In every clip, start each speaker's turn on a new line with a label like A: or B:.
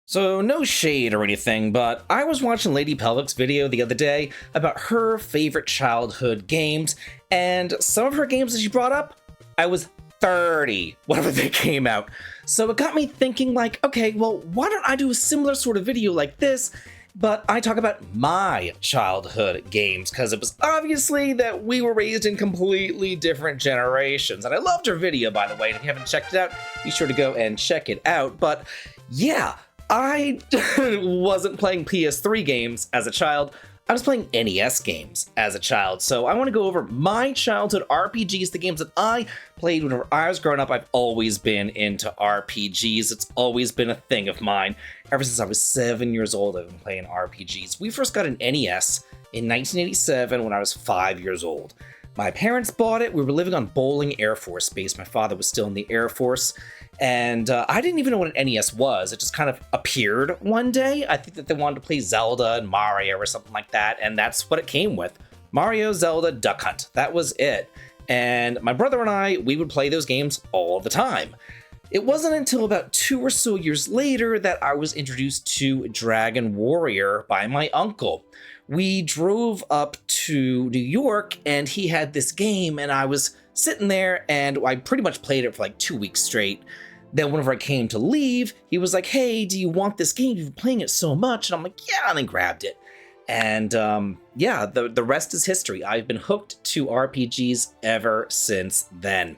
A: So, no shade or anything, but I was watching Lady Pelvic's video the other day about her favorite childhood games, and some of her games that she brought up, I was 30 whenever they came out. So it got me thinking like, okay, well, why don't I do a similar sort of video like this, but I talk about my childhood games, because it was obviously that we were raised in completely different generations. And I loved her video, by the way, and if you haven't checked it out, be sure to go and check it out. But yeah, I wasn't playing PS3 games as a child. I was playing NES games as a child. So I want to go over my childhood RPGs, the games that I played whenever I was growing up. I've always been into RPGs. It's always been a thing of mine. Ever since I was 7 years old, I've been playing RPGs. We first got an NES in 1987 when I was 5 years old. My parents bought it. We were living on Bowling Air Force Base. My father was still in the Air Force. And I didn't even know what an NES was. It just kind of appeared one day. I think that they wanted to play Zelda and Mario or something like that. And that's what it came with. Mario, Zelda, Duck Hunt. That was it. And my brother and I, we would play those games all the time. It wasn't until about 2 or so years later that I was introduced to Dragon Warrior by my uncle. We drove up to New York and he had this game and I was sitting there and I pretty much played it for like 2 weeks straight. Then whenever I came to leave, he was like, hey, do you want this game? You've been playing it so much. And I'm like, yeah, and I grabbed it. And yeah, the rest is history. I've been hooked to RPGs ever since then.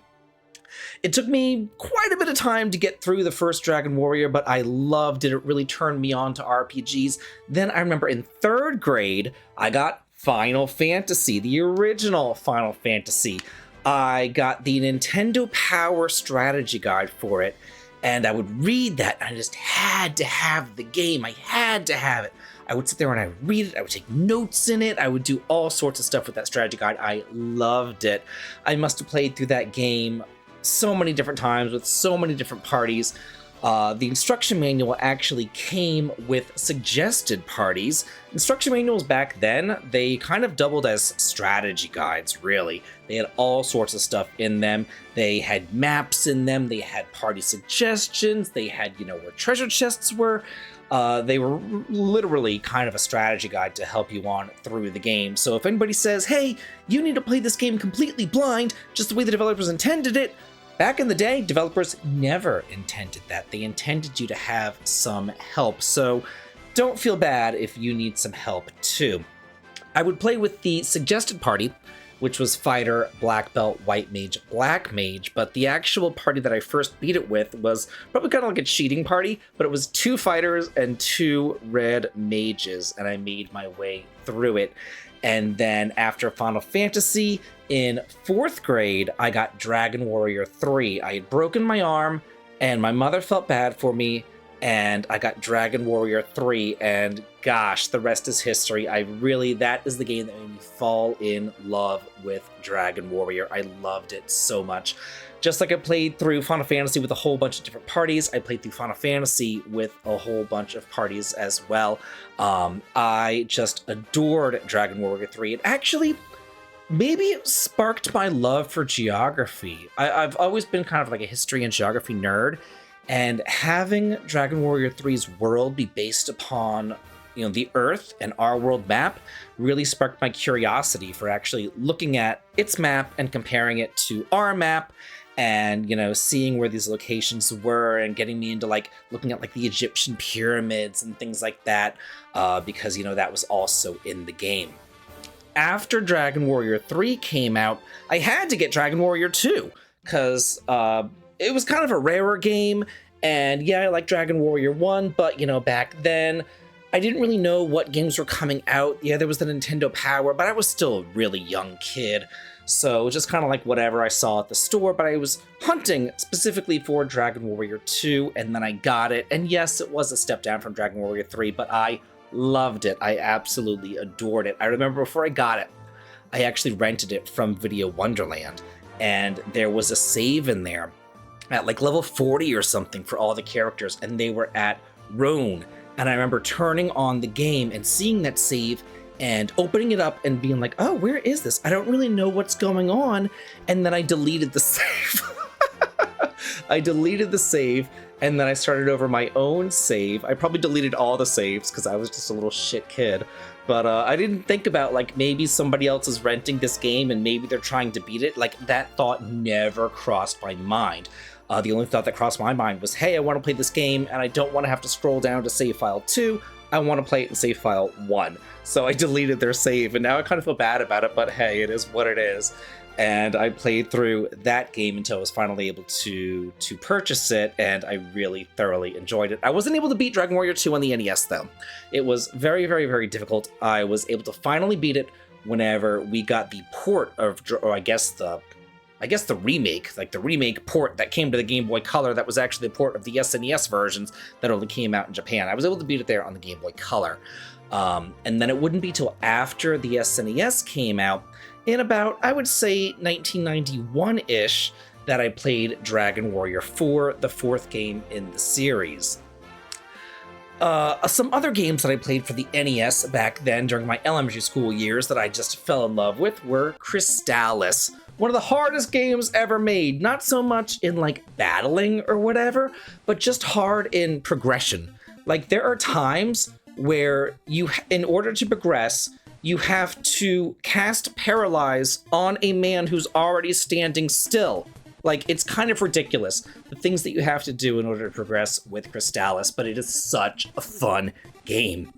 A: It took me quite a bit of time to get through the first Dragon Warrior, but I loved it. It really turned me on to RPGs. Then I remember in 3rd grade, I got Final Fantasy, the original Final Fantasy. I got the Nintendo Power strategy guide for it, and I would read that, and I just had to have the game. I had to have it. I would sit there and I would read it, I would take notes in it, I would do all sorts of stuff with that strategy guide. I loved it. I must have played through that game so many different times with so many different parties. The instruction manual actually came with suggested parties. Instruction manuals back then, they kind of doubled as strategy guides, really. They had all sorts of stuff in them. They had maps in them, they had party suggestions, they had, where treasure chests were. They were literally kind of a strategy guide to help you on through the game. So if anybody says, hey, you need to play this game completely blind, just the way the developers intended it, back in the day, developers never intended that. They intended you to have some help. So don't feel bad if you need some help too. I would play with the suggested party, which was Fighter, Black Belt, White Mage, Black Mage, but the actual party that I first beat it with was probably kind of like a cheating party, but it was 2 fighters and 2 red mages, and I made my way through it. And then after Final Fantasy, in 4th grade, I got Dragon Warrior 3. I had broken my arm, and my mother felt bad for me, and I got Dragon Warrior 3, and gosh, the rest is history. That is the game that made me fall in love with Dragon Warrior. I loved it so much. Just like I played through Final Fantasy with a whole bunch of different parties, I played through Final Fantasy with a whole bunch of parties as well. I just adored Dragon Warrior 3. It actually maybe sparked my love for geography. I've always been kind of like a history and geography nerd, and having Dragon Warrior 3's world be based upon the Earth and our world map really sparked my curiosity for actually looking at its map and comparing it to our map and, seeing where these locations were and getting me into looking at the Egyptian pyramids and things like that, because, that was also in the game. After Dragon Warrior 3 came out, I had to get Dragon Warrior 2 because it was kind of a rarer game. And yeah, I like Dragon Warrior 1, but, back then, I didn't really know what games were coming out. Yeah, there was the Nintendo Power, but I was still a really young kid. So it was just kind of like whatever I saw at the store, but I was hunting specifically for Dragon Warrior 2, and then I got it. And yes, it was a step down from Dragon Warrior 3, but I loved it. I absolutely adored it. I remember before I got it, I actually rented it from Video Wonderland, and there was a save in there at level 40 or something for all the characters, and they were at Rhone. And I remember turning on the game and seeing that save and opening it up and being like, oh, where is this? I don't really know what's going on. And then I deleted the save. I deleted the save and then I started over my own save. I probably deleted all the saves because I was just a little shit kid. But I didn't think about, like, maybe somebody else is renting this game and maybe they're trying to beat it. Like, that thought never crossed my mind. The only thought that crossed my mind was, hey, I want to play this game and I don't want to have to scroll down to save file 2. I want to play it in save file 1. So I deleted their save, and now I kind of feel bad about it, but hey, it is what it is. And I played through that game until I was finally able to purchase it, and I really thoroughly enjoyed it. I wasn't able to beat Dragon Warrior 2 on the NES, though. It was very, very, very difficult. I was able to finally beat it whenever we got the port of, or I guess the remake, like the remake port that came to the Game Boy Color that was actually the port of the SNES versions that only came out in Japan. I was able to beat it there on the Game Boy Color. And then it wouldn't be till after the SNES came out, in about, I would say, 1991-ish, that I played Dragon Warrior 4, the fourth game in the series. Some other games that I played for the NES back then during my elementary school years that I just fell in love with were Crystallis. One of the hardest games ever made, not so much in like battling or whatever, but just hard in progression. Like there are times where you, in order to progress, you have to cast Paralyze on a man who's already standing still. Like, it's kind of ridiculous, the things that you have to do in order to progress with Crystallis, but it is such a fun game.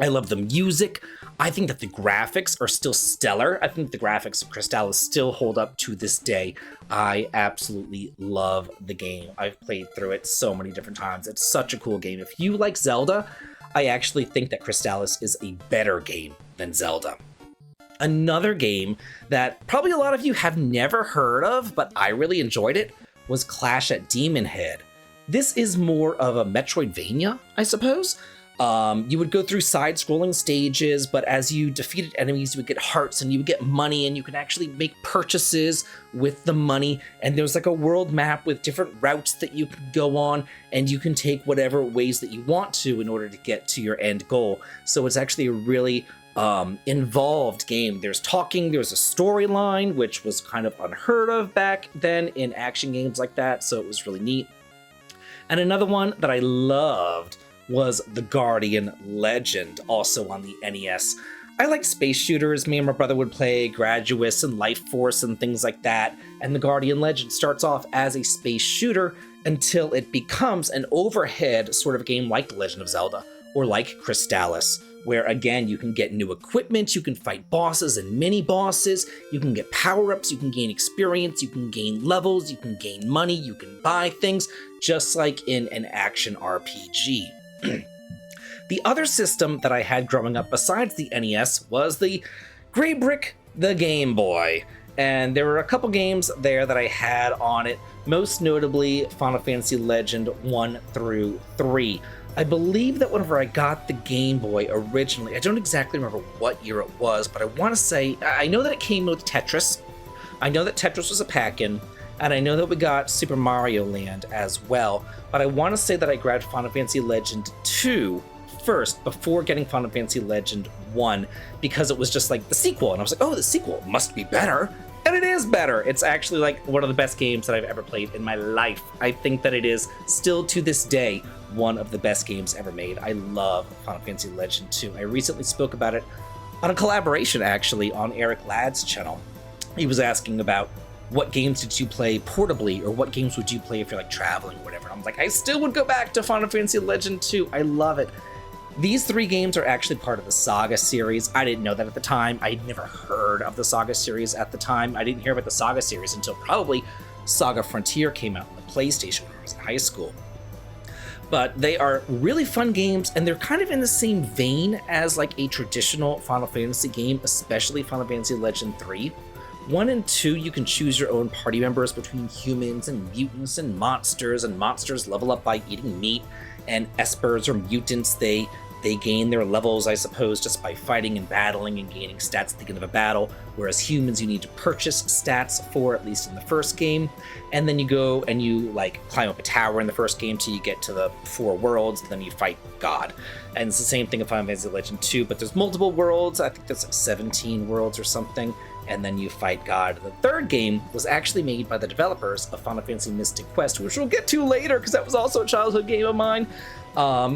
A: I love the music. I think that the graphics are still stellar. I think the graphics of Crystallis still hold up to this day. I absolutely love the game. I've played through it so many different times. It's such a cool game. If you like Zelda, I actually think that Crystallis is a better game than Zelda. Another game that probably a lot of you have never heard of, but I really enjoyed it, was Clash at Demon Head. This is more of a Metroidvania, I suppose. You would go through side-scrolling stages, but as you defeated enemies, you would get hearts and you would get money, and you could actually make purchases with the money. And there's like a world map with different routes that you can go on, and you can take whatever ways that you want to in order to get to your end goal. So it's actually a really involved game. There's talking, there's a storyline, which was kind of unheard of back then in action games like that, so it was really neat. And another one that I loved was The Guardian Legend, also on the NES. I liked space shooters. Me and my brother would play Gradius and Life Force and things like that, and The Guardian Legend starts off as a space shooter until it becomes an overhead sort of game like The Legend of Zelda, or like Crystallis, where again, you can get new equipment, you can fight bosses and mini-bosses, you can get power-ups, you can gain experience, you can gain levels, you can gain money, you can buy things, just like in an action RPG. The other system that I had growing up besides the NES was the Gray Brick, the Game Boy. And there were a couple games there that I had on it, most notably Final Fantasy Legend 1 through 3. I believe that whenever I got the Game Boy originally, I don't exactly remember what year it was, but I want to say, I know that it came with Tetris. I know that Tetris was a pack-in, and I know that we got Super Mario Land as well, but I want to say that I grabbed Final Fantasy Legend 2 first before getting Final Fantasy Legend 1, because it was just like the sequel, and I was like, oh, the sequel must be better. And it is better. It's actually like one of the best games that I've ever played in my life. I think that it is still to this day one of the best games ever made. I love Final Fantasy Legend 2. I recently spoke about it on a collaboration actually on Eric Ladd's channel. He was asking about what games did you play portably, or what games would you play if you're like traveling or whatever. And I was like, I still would go back to Final Fantasy Legend 2. I love it. These three games are actually part of the Saga series. I didn't know that at the time. I'd never heard of the Saga series at the time. I didn't hear about the Saga series until probably Saga Frontier came out on the PlayStation when I was in high school. But they are really fun games, and they're kind of in the same vein as like a traditional Final Fantasy game, especially Final Fantasy Legend 3. 1 and 2, you can choose your own party members between humans and mutants and monsters level up by eating meat, and espers or mutants, they gain their levels, I suppose, just by fighting and battling and gaining stats at the beginning of a battle, whereas humans you need to purchase stats for, at least in the first game. And then you go and you like climb up a tower in the first game till you get to the 4 worlds, and then you fight God. And it's the same thing in Final Fantasy Legend 2, but there's multiple worlds. I think there's like 17 worlds or something. and then you fight God. The third game was actually made by the developers of Final Fantasy Mystic Quest, which we'll get to later because that was also a childhood game of mine.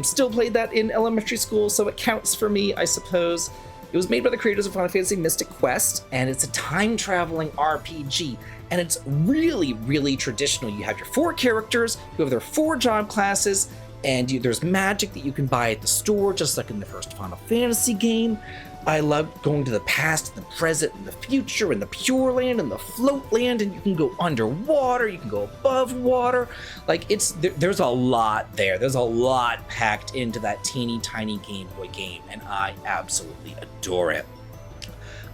A: Still played that in elementary school, so it counts for me, I suppose. It was made by the creators of Final Fantasy Mystic Quest, and it's a time-traveling RPG, and it's really, really traditional. You have your 4 characters, you have their 4 job classes, and there's magic that you can buy at the store, just like in the first Final Fantasy game. I love going to the past, the present, and the future, and the Pure Land, and the Float Land, and you can go underwater, you can go above water. Like, there's a lot there. There's a lot packed into that teeny tiny Game Boy game, and I absolutely adore it.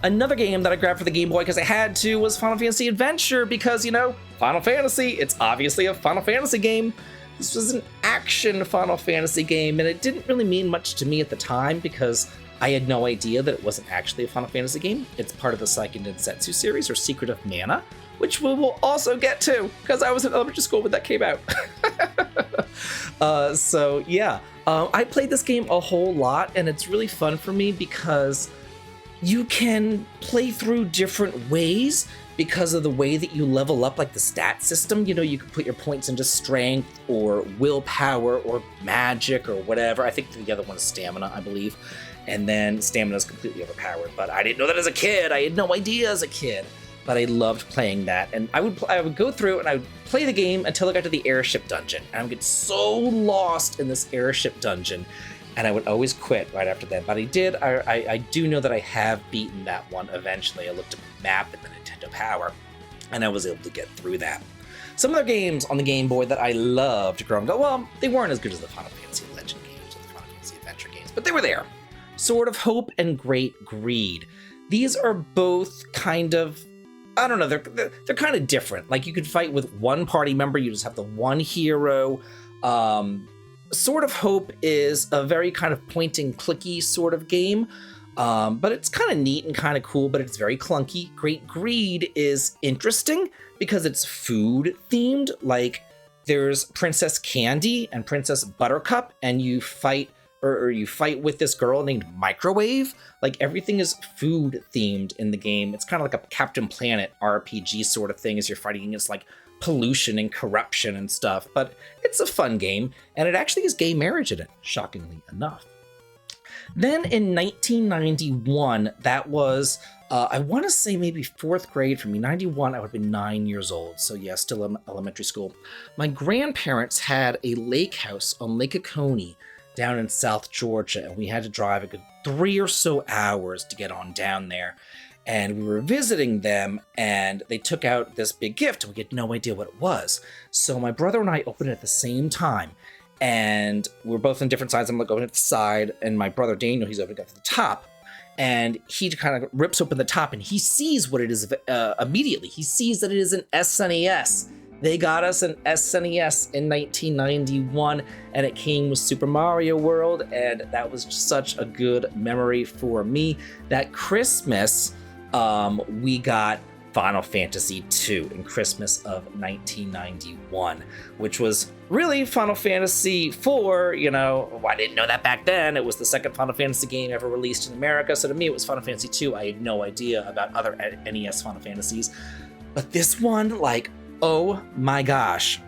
A: Another game that I grabbed for the Game Boy because I had to was Final Fantasy Adventure, because, you know, Final Fantasy, it's obviously a Final Fantasy game. This was an action Final Fantasy game, and it didn't really mean much to me at the time because I had no idea that it wasn't actually a Final Fantasy game. It's part of the Seiken Densetsu series, or Secret of Mana, which we will also get to, because I was in elementary school when that came out. I played this game a whole lot, and it's really fun for me because you can play through different ways because of the way that you level up, like the stat system. You know, you can put your points into strength or willpower or magic or whatever. I think the other one is stamina, I believe. And then stamina is completely overpowered. But I didn't know that as a kid. I had no idea as a kid. But I loved playing that. And I would go through and I would play the game until I got to the airship dungeon. And I would get so lost in this airship dungeon. And I would always quit right after that. But I do know that I have beaten that one eventually. I looked at the map and the Nintendo Power, and I was able to get through that. Some other games on the Game Boy that I loved growing up, well, they weren't as good as the Final Fantasy Legend games or the Final Fantasy Adventure games, but they were there. Sword of Hope and Great Greed. These are both kind of, I don't know, they're kind of different. Like, you could fight with one party member, you just have the one hero. Sword of Hope is a very kind of point and clicky sort of game, but it's kind of neat and kind of cool, but it's very clunky. Great Greed is interesting because it's food themed. Like, there's Princess Candy and Princess Buttercup, and you fight with this girl named Microwave. Like, everything is food themed in the game. It's kind of like a Captain Planet RPG sort of thing as you're fighting against like pollution and corruption and stuff, but it's a fun game, and it actually has gay marriage in it, shockingly enough. Then in 1991, that was, I want to say maybe 4th grade for me. 91, I would have been 9 years old, so yeah, still in elementary school. My grandparents had a lake house on Lake Oconee down in South Georgia, and we had to drive a good 3 or so hours to get on down there. And we were visiting them, and they took out this big gift, and we had no idea what it was. So my brother and I opened it at the same time, and we were both on different sides. I'm like opening at the side, and my brother Daniel, he's opening at the top. And he kind of rips open the top, and he sees what it is immediately. He sees that it is an SNES. They got us an SNES in 1991, and it came with Super Mario World, and that was such a good memory for me. That Christmas, we got Final Fantasy II in Christmas of 1991, which was really Final Fantasy IV. You know, I didn't know that back then. It was the second Final Fantasy game ever released in America, so to me it was Final Fantasy II. I had no idea about other NES Final Fantasies. But this one, like, oh my gosh.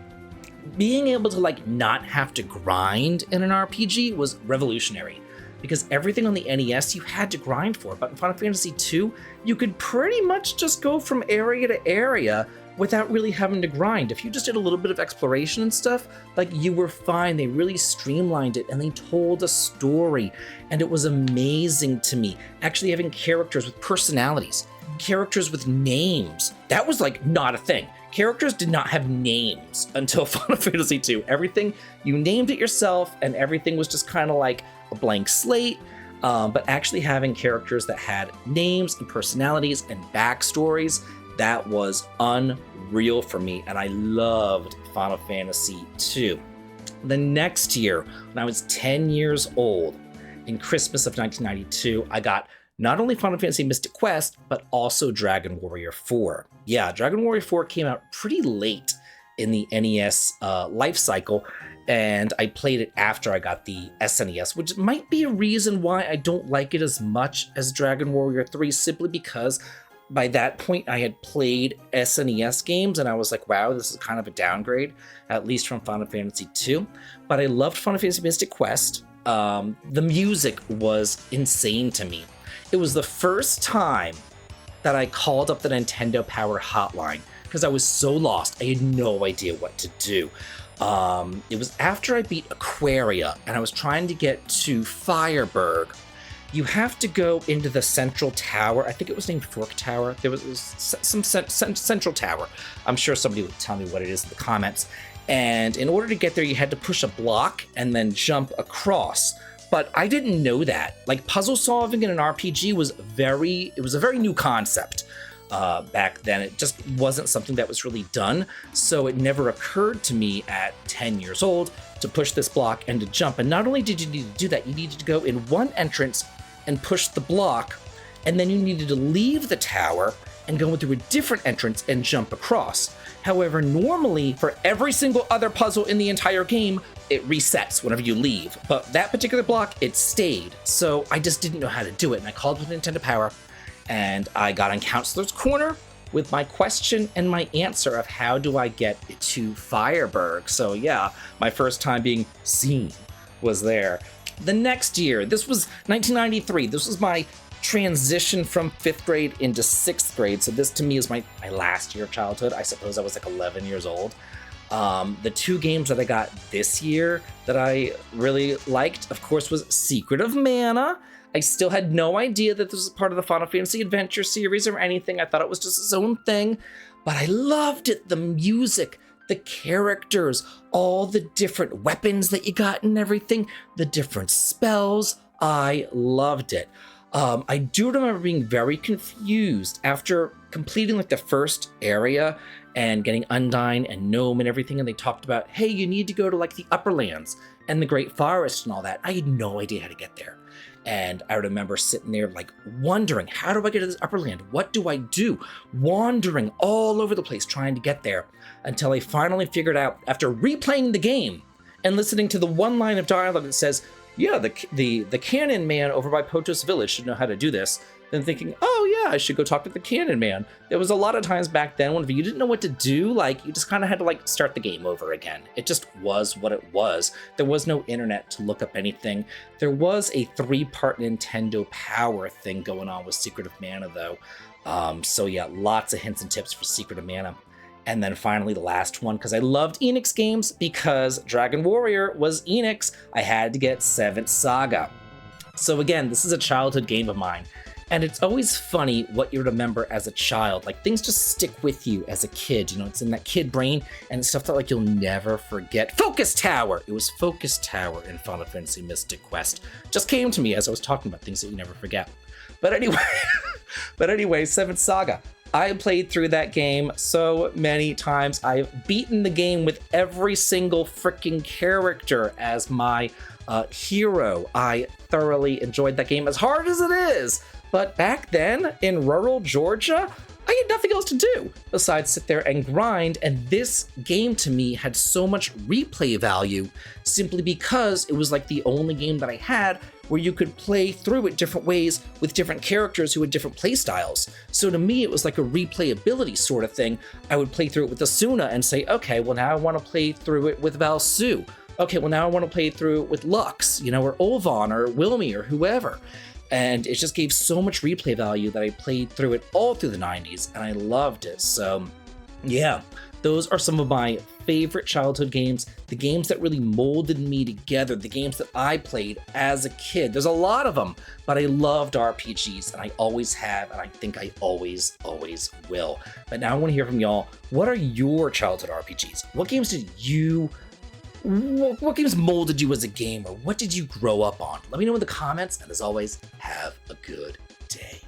A: Being able to, like, not have to grind in an RPG was revolutionary, because everything on the NES you had to grind for, but in Final Fantasy II, you could pretty much just go from area to area without really having to grind. If you just did a little bit of exploration and stuff, like, you were fine. They really streamlined it, and they told a story, and it was amazing to me. Actually having characters with personalities, characters with names, that was, like, not a thing. Characters did not have names until Final Fantasy II. Everything, you named it yourself, and everything was just kind of like a blank slate, but actually having characters that had names and personalities and backstories, that was unreal for me, and I loved Final Fantasy II. The next year, when I was 10 years old, in Christmas of 1992, I got not only Final Fantasy Mystic Quest, but also Dragon Warrior 4. Yeah, Dragon Warrior 4 came out pretty late in the NES life cycle, and I played it after I got the SNES, which might be a reason why I don't like it as much as Dragon Warrior 3, simply because by that point, I had played SNES games, and I was like, wow, this is kind of a downgrade, at least from Final Fantasy II. But I loved Final Fantasy Mystic Quest. The music was insane to me. It was the first time that I called up the Nintendo Power hotline because I was so lost. I had no idea what to do. It was after I beat Aquaria, and I was trying to get to Fireburg. You have to go into the central tower. I think it was named Fork Tower. There was some central tower. I'm sure somebody would tell me what it is in the comments. And in order to get there, you had to push a block and then jump across. But I didn't know that. Like, puzzle solving in an RPG was a very new concept back then. It just wasn't something that was really done. So it never occurred to me at 10 years old to push this block and to jump. And not only did you need to do that, you needed to go in one entrance and push the block, and then you needed to leave the tower and go through a different entrance and jump across. However, normally for every single other puzzle in the entire game, it resets whenever you leave. But that particular block, it stayed. So I just didn't know how to do it. And I called with Nintendo Power, and I got on Counselor's Corner with my question and my answer of how do I get to Fireburg. So yeah, my first time being seen was there. The next year, this was 1993. This was my transition from 5th grade into 6th grade. So this to me is my last year of childhood. I suppose I was like 11 years old. The two games that I got this year that I really liked, of course, was Secret of Mana. I still had no idea that this was part of the Final Fantasy Adventure series or anything. I thought it was just its own thing, but I loved it. The music, the characters, all the different weapons that you got and everything, the different spells. I loved it. I do remember being very confused after completing like the first area and getting Undyne and Gnome and everything, and they talked about, hey, you need to go to like the Upper Lands and the Great Forest and all that. I had no idea how to get there. And I remember sitting there like wondering, how do I get to this Upper Land? What do I do? Wandering all over the place trying to get there until I finally figured out, after replaying the game and listening to the one line of dialogue that says, yeah, the cannon man over by Potos Village should know how to do this. Then thinking, oh yeah, I should go talk to the cannon man. There was a lot of times back then when if you didn't know what to do, like you just kind of had to like start the game over again. It just was what it was. There was no internet to look up anything. There was a 3-part Nintendo Power thing going on with Secret of Mana though. So yeah, lots of hints and tips for Secret of Mana. And then finally the last one, because I loved Enix games, because Dragon Warrior was Enix, I had to get 7th Saga. So again, this is a childhood game of mine. And it's always funny what you remember as a child. Like, things just stick with you as a kid. You know, it's in that kid brain, and it's stuff that like you'll never forget. Focus Tower! It was Focus Tower in Final Fantasy Mystic Quest. Just came to me as I was talking about things that you never forget. But anyway, 7th Saga. I played through that game so many times. I've beaten the game with every single freaking character as my hero. I thoroughly enjoyed that game, as hard as it is. But back then, in rural Georgia, I had nothing else to do besides sit there and grind, and this game to me had so much replay value simply because it was like the only game that I had where you could play through it different ways with different characters who had different play styles. So to me, it was like a replayability sort of thing. I would play through it with Asuna and say, okay, well now I want to play through it with Valsu. Okay, well now I want to play through it with Lux, you know, or Olvan or Wilmy or whoever. And it just gave so much replay value that I played through it all through the 90s, and I loved it. So yeah, those are some of my favorite childhood games, the games that really molded me together, the games that I played as a kid. There's a lot of them, but I loved RPGs, and I always have, and I think I always will. But now I want to hear from y'all. What are your childhood RPGs? What games did you What games molded you as a gamer? What did you grow up on? Let me know in the comments, and as always, have a good day.